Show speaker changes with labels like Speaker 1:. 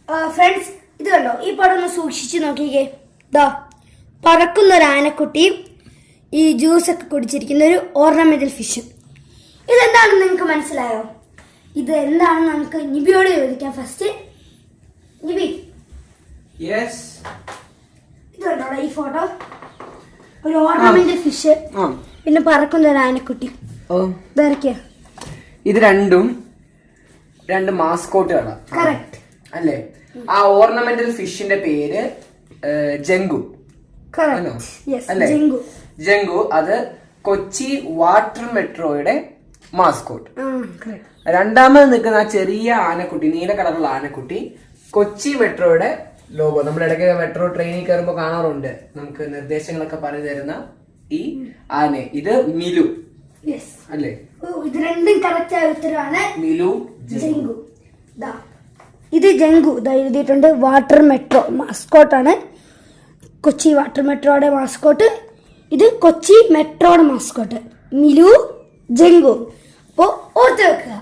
Speaker 1: Friends, ഇത് കണ്ടോ? ഈ പടം ഒന്ന് സൂക്ഷിച്ചു നോക്കിക്കേ. ഇതാ പറക്കുന്ന ഒരു ആനക്കുട്ടിയും ഈ ജ്യൂസൊക്കെ കുടിച്ചിരിക്കുന്ന ഒരു ഓർണമെന്റൽ ഫിഷും. ഇതെന്താണെന്ന് നിങ്ങൾക്ക് മനസ്സിലായോ? ഇത് എന്താണെന്ന് നമുക്ക് നിബിയോട് ചോദിക്കാം. ഫസ്റ്റ് നിബി, ഇത് കണ്ടോ ഈ ഫോട്ടോ? ഒരു ഓർണമെന്റൽ ഫിഷ്, പിന്നെ പറക്കുന്ന ഒരു ആനക്കുട്ടി. ഇതൊക്കെയാ?
Speaker 2: ഇത് രണ്ട് മാസ്കോട്ടുകളാണ്.
Speaker 1: കറക്റ്റ്
Speaker 2: അല്ലേ? ആ ഓർണമെന്റൽ ഫിഷിന്റെ പേര് ജംഗു അല്ലേ? ജംഗു അത് കൊച്ചി വാട്ടർ മെട്രോയുടെ മാസ്കോട്ട്. രണ്ടാമത് നിൽക്കുന്ന ആ ചെറിയ ആനക്കുട്ടി, നീല കളറുള്ള ആനക്കുട്ടി, കൊച്ചി മെട്രോയുടെ ലോഗോ. നമ്മുടെ ഇടയ്ക്ക് മെട്രോ ട്രെയിനിൽ കയറുമ്പോൾ കാണാറുണ്ട്, നമുക്ക് നിർദ്ദേശങ്ങളൊക്കെ പറഞ്ഞു തരുന്ന ഈ ആന. ഇത് മിലു അല്ലേ?
Speaker 1: ഇത് രണ്ടും കറക്റ്റ് ആയ ഉത്തരവാണ്.
Speaker 2: മിലു,
Speaker 1: ജംഗു. ഇത് ജംഗു എഴുതിയിട്ടുണ്ട്. വാട്ടർ മെട്രോ മാസ്കോട്ടാണ്, കൊച്ചി വാട്ടർ മെട്രോയുടെ മാസ്കോട്ട്. ഇത് കൊച്ചി മെട്രോയുടെ മാസ്കോട്ട്, മിലു, ജംഗു. അപ്പോൾ ഓർത്ത് വെക്കുക.